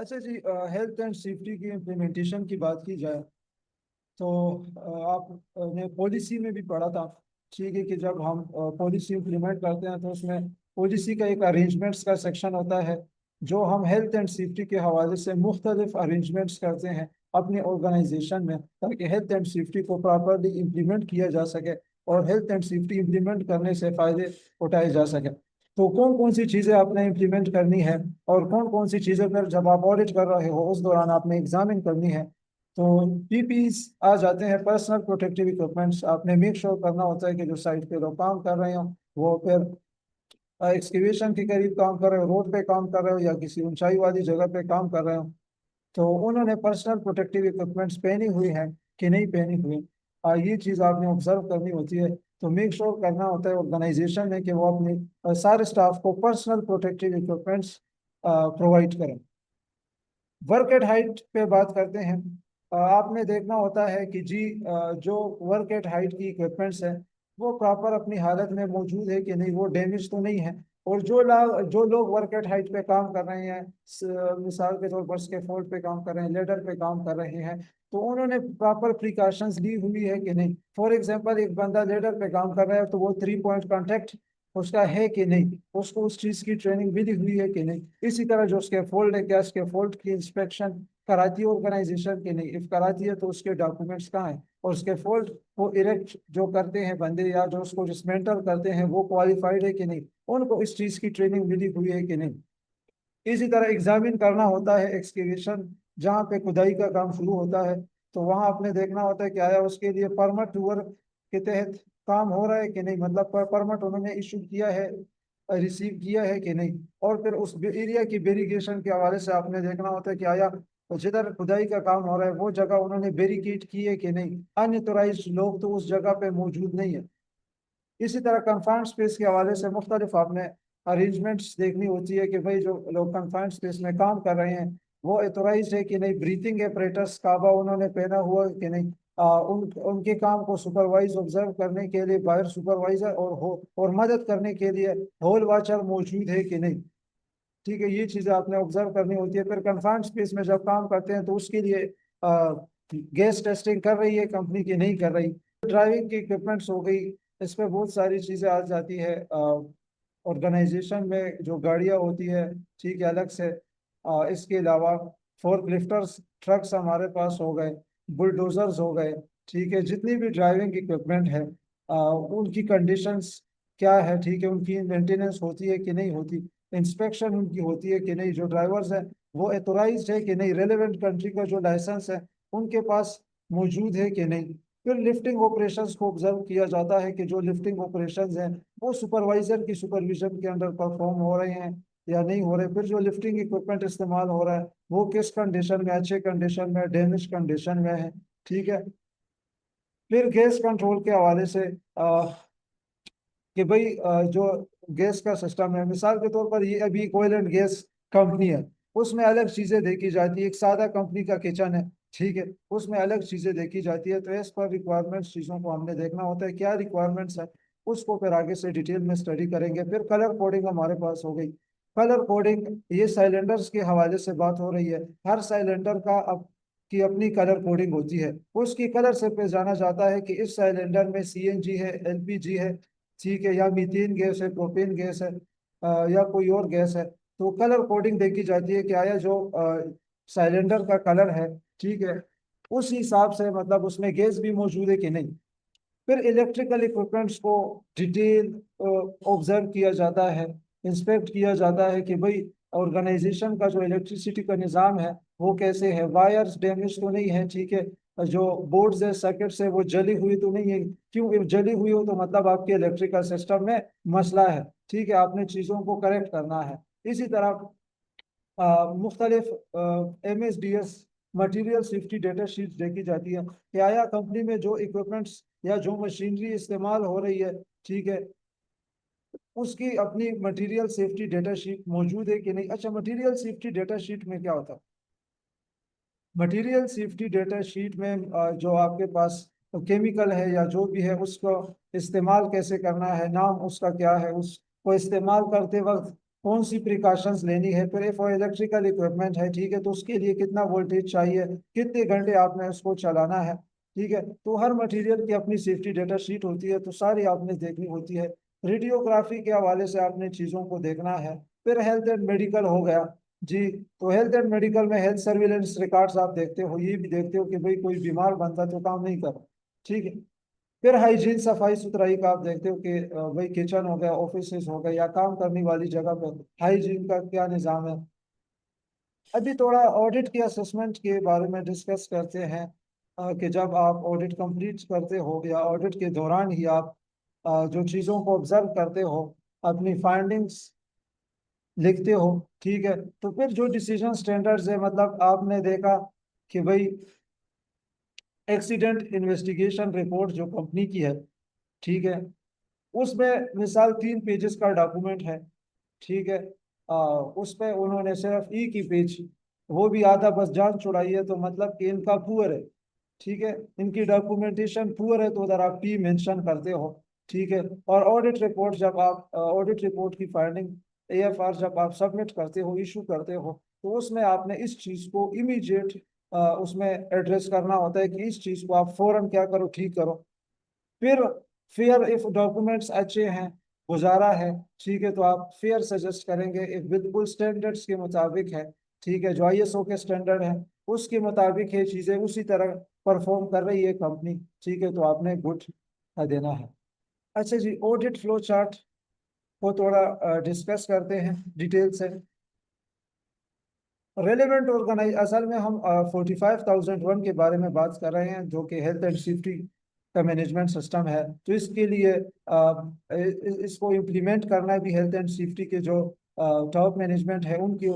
अच्छा जी, health and safety की implementation की बात की जाए तो आपने पॉलिसी में भी पढ़ा था। ठीक है कि जब हम पॉलिसी इम्प्लीमेंट करते हैं तो उसमें पॉलिसी का एक अरेंजमेंट्स का सेक्शन होता है, जो हम हेल्थ एंड सेफ्टी के हवाले से मुख्तलिफ अरेंजमेंट्स करते हैं अपने ऑर्गेनाइजेशन में, ताकि हेल्थ एंड सेफ्टी को प्रॉपरली इम्प्लीमेंट किया जा सके और हेल्थ एंड सेफ्टी इम्प्लीमेंट करने से फ़ायदे उठाए जा सके। तो कौन कौन सी चीज़ें आपने इम्प्लीमेंट करनी है और कौन कौन सी चीज़ें पर जब आप ऑडिट कर रहे हो उस दौरान आपने एग्जामिन करनी है। तो पीपीज आ जाते हैं, पर्सनल प्रोटेक्टिव इक्विपमेंट्स। आपने मेक श्योर करना होता है कि जो साइट पे लोग काम कर रहे हो वो फिर एक्सकेवेशन के करीब काम कर रहे हो, रोड पे काम कर रहे हो या किसी ऊंचाई वाली जगह पे काम कर रहे हो, तो उन्होंने पर्सनल प्रोटेक्टिव इक्विपमेंट्स पहनी हुई है कि नहीं पहनी हुई। ये चीज़ आपने ऑब्जर्व करनी होती है। तो मेक श्योर करना होता है ऑर्गेनाइजेशन में कि वो अपने सारे स्टाफ को पर्सनल प्रोटेक्टिव इक्विपमेंट्स प्रोवाइड करें। वर्क एट हाइट पे बात करते हैं। आपने देखना होता है कि जी, जो वर्क एट हाइट की इक्विपमेंट्स हैं वो प्रॉपर अपनी हालत में मौजूद है कि नहीं, वो डैमेज तो नहीं है। और जो लोग वर्क एट हाइट पे काम कर रहे हैं, मिसाल के तौर पर स्कैफोल्ड पे काम कर रहे हैं, लेडर पे काम कर रहे हैं, तो उन्होंने प्रॉपर प्रिकॉशंस ली हुई है कि नहीं। फॉर एग्जांपल, एक बंदा लेडर पे काम कर रहा है तो वो 3 पॉइंट कांटेक्ट उसका है कि नहीं, उसको उस चीज की ट्रेनिंग मिली हुई है कि नहीं। इसी तरह जो उसके फोल्ड है, क्या उसके फोल्ड की इंस्पेक्शन कराती है ऑर्गेनाइजेशन की नहीं, इफ कराती है तो उसके डॉक्यूमेंट्स कहाँ हैं। और उसके फोल्ड को इरेक्ट जो करते हैं बंदे या जो उसको डिसमेंटल करते हैं वो क्वालिफाइड है कि नहीं, उनको इस चीज की ट्रेनिंग मिली हुई है कि नहीं। इसी तरह एग्जामिन करना होता है एक्सकेवेशन, जहाँ पे खुदाई का काम शुरू होता है, तो वहां आपने देखना होता है कि आया उसके लिए परमिट वर्क के तहत काम हो रहा है कि नहीं, मतलब परमिट उन्होंने इशू किया है, रिसीव किया है कि नहीं। और फिर उस एरिया की वेरिगेशन के हवाले से आपने देखना होता है कि आया जिधर खुदाई का काम हो रहा है वो जगह उन्होंने बैरिकेड की है कि नहीं, अनऑथोराइज्ड लोग तो उस जगह पे मौजूद नहीं है। इसी तरह कन्फाइंड स्पेस के हवाले से मुख्तलिफ आपने अरेंजमेंट्स देखनी होती है कि भाई जो लोग कन्फाइंड स्पेस में काम कर रहे हैं वो ऑथोराइज है कि नहीं, ब्रीथिंग एपरेटस काबा उन्होंने पहना हुआ है कि नहीं, उनके काम को सुपरवाइज ऑब्जर्व करने के लिए बाहर सुपरवाइजर और मदद करने के लिए हॉल वॉचर मौजूद है कि नहीं। ठीक है, ये चीज़ें आपने ऑब्जर्व करनी होती है। फिर कन्फाइंड स्पेस में जब काम करते हैं तो उसके लिए गैस टेस्टिंग कर रही है कंपनी की नहीं कर रही। ड्राइविंग की इक्विपमेंट्स हो गई, इस पर बहुत सारी चीज़ें आ जाती है। ऑर्गेनाइजेशन में जो गाड़ियाँ होती है, ठीक है, अलग से। इसके अलावा फोर्क लिफ्टर्स ट्रक्स हमारे पास हो गए, बुलडोजर्स हो गए। ठीक है, जितनी भी ड्राइविंग इक्विपमेंट है उनकी कंडीशंस क्या है, ठीक है, उनकी मेंटेनेंस होती है कि नहीं होती, इंस्पेक्शन उनकी होती है कि नहीं, जो ड्राइवर्स हैं वो एथोराइज्ड है कि नहीं, रेलेवेंट कंट्री का जो लाइसेंस है उनके पास मौजूद है कि नहीं। फिर लिफ्टिंग ऑपरेशंस को ऑब्जर्व किया जाता है कि जो लिफ्टिंग ऑपरेशंस हैं वो सुपरवाइजर की सुपरविजन के अंडर परफॉर्म हो रहे हैं या नहीं हो रहे। फिर जो लिफ्टिंग इक्विपमेंट इस्तेमाल हो रहा है वो किस कंडीशन में, अच्छे कंडीशन में, डैमेज कंडीशन में है। ठीक है। फिर गैस कंट्रोल के हवाले से कि भाई जो गैस का सिस्टम है, मिसाल के तौर पर ये अभी ऑयल एंड गैस कंपनी है, उसमें अलग चीजें देखी जाती है। एक सादा कंपनी का किचन है, ठीक है, उसमें अलग चीजें देखी जाती है। तो एज पर रिक्वायरमेंट्स चीजों को हमने देखना होता है क्या रिक्वायरमेंट्स है, उसको फिर आगे से डिटेल में स्टडी करेंगे। फिर कलर कोडिंग हमारे पास हो गई। कलर कोडिंग, ये साइलेंडर्स के हवाले से बात हो रही है। हर साइलेंडर का अब की अपनी कलर कोडिंग होती है, उसकी कलर से पे जाना जाता है कि इस सिलेंडर में सीएनजी है, एलपीजी है, ठीक है, या मीथेन गैस है, प्रोपेन गैस है, या कोई और गैस है। तो कलर कोडिंग देखी जाती है कि आया जो सिलेंडर का कलर है, ठीक है, उस हिसाब से मतलब उसमें गैस भी मौजूद है कि नहीं। फिर इलेक्ट्रिकल इक्विपमेंट्स को डिटेल ऑब्जर्व किया जाता है, इंस्पेक्ट किया जाता है कि भाई ऑर्गेनाइजेशन का जो इलेक्ट्रिसिटी का निज़ाम है वो कैसे है, वायर्स डैमेज तो नहीं है, ठीक है, जो बोर्ड्स है, सर्किट्स है, वो जली हुई तो नहीं है। क्यों जली हुई हो तो मतलब आपके इलेक्ट्रिकल सिस्टम में मसला है, ठीक है, आपने चीज़ों को करेक्ट करना है। इसी तरह मुख्तलिफ MSDS material safety data sheet देखी जाती है कि आया कंपनी में जो इक्विपमेंट्स या जो मशीनरी इस्तेमाल हो रही है, ठीक है, उसकी अपनी मटेरियल सेफ्टी डेटा शीट मौजूद है कि नहीं। अच्छा, मटेरियल सेफ्टी डेटा शीट में क्या होता है? मटेरियल सेफ्टी डेटा शीट में जो आपके पास केमिकल है या जो भी है उसको इस्तेमाल कैसे करना है, नाम उसका क्या है, उसको इस्तेमाल करते वक्त कौन सी प्रिकॉशंस लेनी है। फिर इफ वो इलेक्ट्रिकल इक्विपमेंट है, ठीक है, तो उसके लिए कितना वोल्टेज चाहिए, कितने घंटे आपने उसको चलाना है, ठीक है। तो हर मटेरियल की अपनी सेफ्टी डेटा शीट होती है, तो सारी आपने देखनी होती है। रेडियोग्राफी के हवाले से आपने चीज़ों को देखना है। फिर हेल्थ एंड मेडिकल हो गया जी। तो हेल्थ एंड मेडिकल में हेल्थ सर्विलेंस रिकॉर्ड्स आप देखते हो, ये भी देखते हो कि भाई कोई बीमार बंदा तो काम नहीं कर, ठीक है। फिर हाइजीन सफाई सुथराई का आप देखते हो कि भाई किचन हो गया, ऑफिस हो गया, या काम करने वाली जगह पर हाइजीन का क्या निज़ाम है। अभी थोड़ा ऑडिट के असेसमेंट के बारे में डिस्कस करते हैं कि जब आप ऑडिट कंप्लीट करते हो या ऑडिट के दौरान ही आप जो चीज़ों को ऑब्जर्व करते हो, अपनी फाइंडिंग्स लिखते हो, ठीक है। तो फिर जो डिसीजन स्टैंडर्ड्स है, मतलब आपने देखा कि भाई एक्सीडेंट इन्वेस्टिगेशन रिपोर्ट जो कंपनी की है, ठीक है, उसमें मिसाल 3 पेजेस का डॉक्यूमेंट है, ठीक है। उस पे उन्होंने सिर्फ एक ही पेज, वो भी आधा बस जान छुड़ाई है, तो मतलब कि इनका पुअर है, ठीक है, इनकी डॉक्यूमेंटेशन पुअर है, तो उधर आप पी मेंशन करते हो, ठीक है। और ऑडिट रिपोर्ट जब आप ऑडिट रिपोर्ट की फाइंडिंग एएफआर जब आप सबमिट करते हो, इशू करते हो, तो उसमें आपने इस चीज़ को इमीडिएट उसमें एड्रेस करना होता है कि इस चीज़ को आप फौरन क्या करो, ठीक करो। फिर फेयर इफ डॉक्यूमेंट्स अच्छे हैं, गुजारा है, ठीक है, तो आप फेयर सजेस्ट करेंगे इफ बिल्कुल स्टैंडर्ड्स के मुताबिक है, ठीक है, जो आईएसओ के स्टैंडर्ड है उसके मुताबिक है, चीज़ें उसी तरह परफॉर्म कर रही है कंपनी, ठीक है, तो आपने गुड देना है। अच्छा जी, ऑडिट फ्लो चार्ट को थोड़ा डिस्कस करते हैं डिटेल से। रेलेवेंट ऑर्गेनाइज, असल में हम 45,001 के बारे में बात कर रहे हैं, जो कि हेल्थ एंड सेफ्टी का मैनेजमेंट सिस्टम है। तो इसके लिए इसको इम्प्लीमेंट करना भी हेल्थ एंड सेफ्टी के जो टॉप मैनेजमेंट है उनकी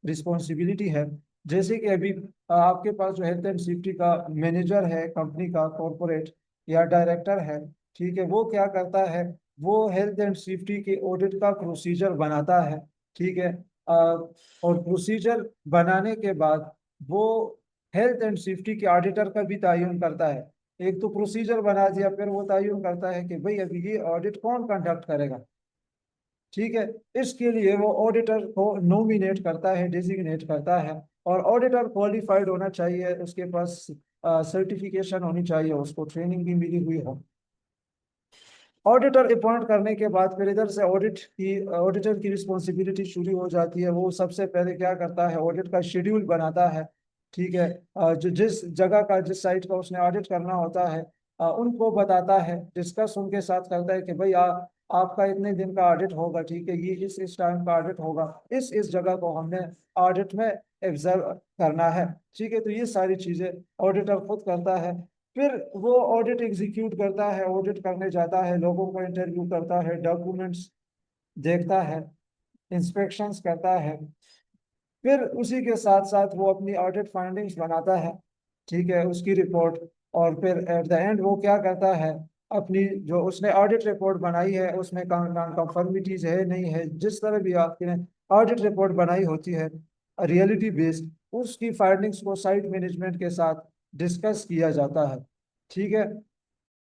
रिस्पॉन्सिबिलिटी है। जैसे कि अभी आपके पास जो हेल्थ एंड सेफ्टी का मैनेजर है कंपनी का, कॉरपोरेट या डायरेक्टर है, ठीक है, वो क्या करता है, वो हेल्थ एंड सेफ्टी के ऑडिट का प्रोसीजर बनाता है, ठीक है। और प्रोसीजर बनाने के बाद वो हेल्थ एंड सेफ्टी के ऑडिटर का भी तयन करता है। एक तो प्रोसीजर बना दिया, फिर वो तयन करता है कि भाई अभी ये ऑडिट कौन कंडक्ट करेगा, ठीक है। इसके लिए वो ऑडिटर को नॉमिनेट करता है, डिजिग्नेट करता है। और ऑडिटर क्वालिफाइड होना चाहिए, उसके पास सर्टिफिकेशन होनी चाहिए, उसको ट्रेनिंग भी मिली हुई हो। ऑडिटर अपॉइंट करने के बाद फिर इधर से ऑडिटर की रिस्पॉन्सिबिलिटी शुरू हो जाती है। वो सबसे पहले क्या करता है, ऑडिट का शेड्यूल बनाता है, ठीक है। जो जिस जगह का, जिस साइट का उसने ऑडिट करना होता है, उनको बताता है, डिस्कस उनके साथ करता है कि भाई आपका इतने दिन का ऑडिट होगा, ठीक है, ये इस टाइम का ऑडिट होगा, इस जगह को हमने ऑडिट में ऑब्जर्व करना है, ठीक है। तो ये सारी चीजें ऑडिटर खुद करता है। फिर वो ऑडिट एग्जीक्यूट करता है, ऑडिट करने जाता है, लोगों को इंटरव्यू करता है, डॉक्यूमेंट्स देखता है, इंस्पेक्शंस करता है। फिर उसी के साथ साथ वो अपनी ऑडिट फाइंडिंग्स बनाता है, ठीक है, उसकी रिपोर्ट। और फिर एट द एंड वो क्या करता है, अपनी जो उसने ऑडिट रिपोर्ट बनाई है उसमें नॉन कंफर्मिटीज है नहीं है, जिस तरह भी आपने ऑडिट रिपोर्ट बनाई होती है रियलिटी बेस्ड, उसकी फाइंडिंग्स को साइट मैनेजमेंट के साथ डिस्कस किया जाता है, ठीक है।